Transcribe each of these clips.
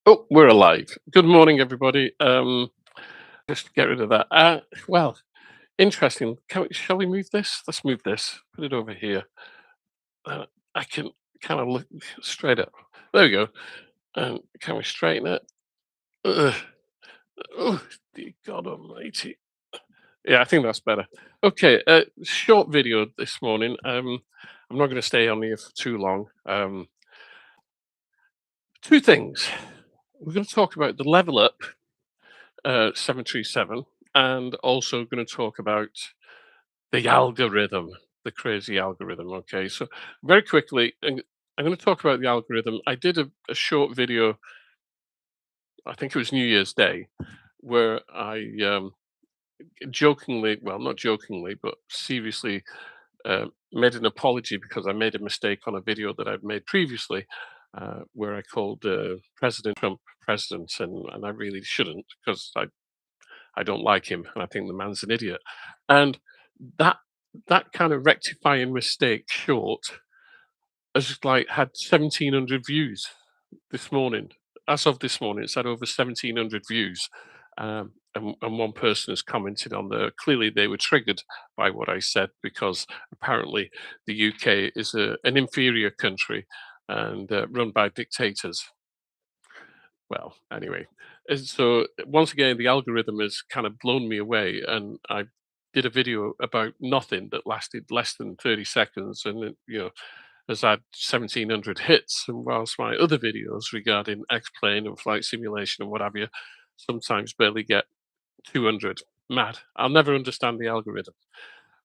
Oh, we're alive. Good morning, everybody. Just get rid of that. Well, interesting. Shall we move this? Let's move this. Put it over here. Uh, I can kind of look straight up. There we go. And can we straighten it? Ugh. Oh, dear God Almighty. Yeah, I think that's better. Okay, short video this morning. I'm not going to stay on here for too long. Two things. We're going to talk about the level up 737, and also going to talk about the algorithm, the crazy algorithm. Okay, so very quickly, I'm going to talk about the algorithm. I did a short video, I think it was New Year's Day, where I jokingly, well, not jokingly, but seriously made an apology because I made a mistake on a video that I'd made previously. Where I called President Trump president, and I really shouldn't because I don't like him, and I think the man's an idiot. And that that kind of rectifying mistake short has like had 1,700 views this morning. As of this morning, it's had over 1,700 views. And one person has commented on the clearly they were triggered by what I said because apparently the UK is an inferior country and run by dictators. Well, anyway, so once again, the algorithm has kind of blown me away, and I did a video about nothing that lasted less than 30 seconds, and has had 1,700 hits. And whilst my other videos regarding X-plane and flight simulation and what have you, sometimes barely get 200. Mad. I'll never understand the algorithm.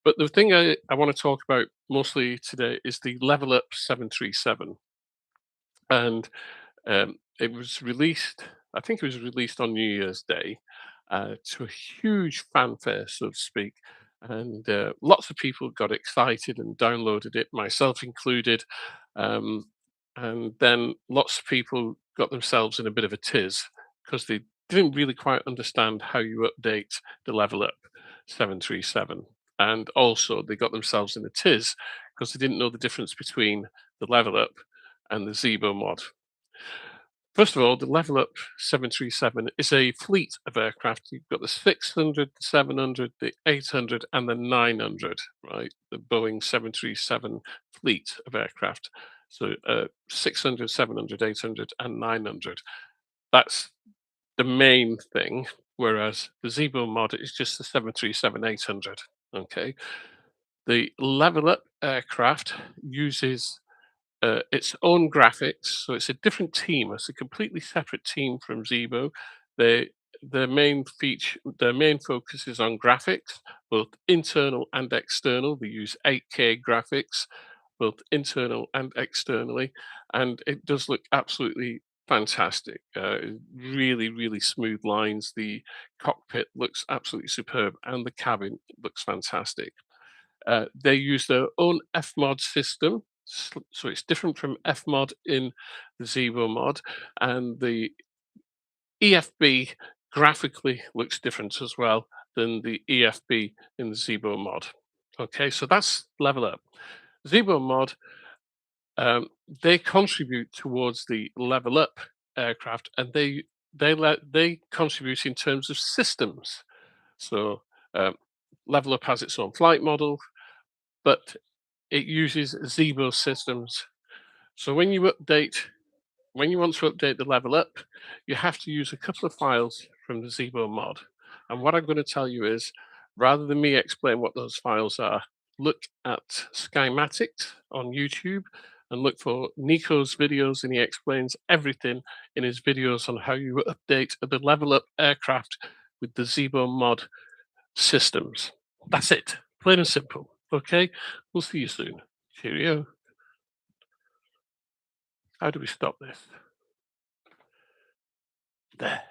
But the thing I want to talk about mostly today is the Level Up 737, and it was released, I think it was released on New Year's Day, to a huge fanfare, so to speak. And lots of people got excited and downloaded it, myself included. Um, and then lots of people got themselves in a bit of a tiz because they didn't really quite understand how you update the Level Up 737. And also, they got themselves in a tiz because they didn't know the difference between the Level Up and the Zebo mod. First of all, the Level Up 737 is a fleet of aircraft. You've got the 600, the 700, the 800, and the 900, right? The Boeing 737 fleet of aircraft. So 600, 700, 800, and 900. That's the main thing. Whereas the Zebo mod is just the 737 800. Okay. The Level Up aircraft uses its own graphics. So it's a different team. It's a completely separate team from Zebo. They their main focus is on graphics, both internal and external. They use 8K graphics, both internal and externally, and it does look absolutely fantastic. Really, really smooth lines. The cockpit looks absolutely superb, and the cabin looks fantastic. They use their own Fmod system, so it's different from Fmod in the Zebo mod, and the EFB graphically looks different as well than the EFB in the Zebo mod. Okay, so that's Level Up. Zebo mod, um, they contribute towards the Level Up aircraft, and they contribute in terms of systems. So um, Level Up has its own flight model, but it uses Zebo systems. So when you want to update the Level Up, you have to use a couple of files from the Zebo mod. And what I'm going to tell you is, rather than me explain what those files are, look at Schematics on YouTube and look for Nico's videos, and he explains everything in his videos on how you update the Level Up aircraft with the Zebo mod systems. That's it, plain and simple. Okay, we'll see you soon. Cheerio. How do we stop this? There.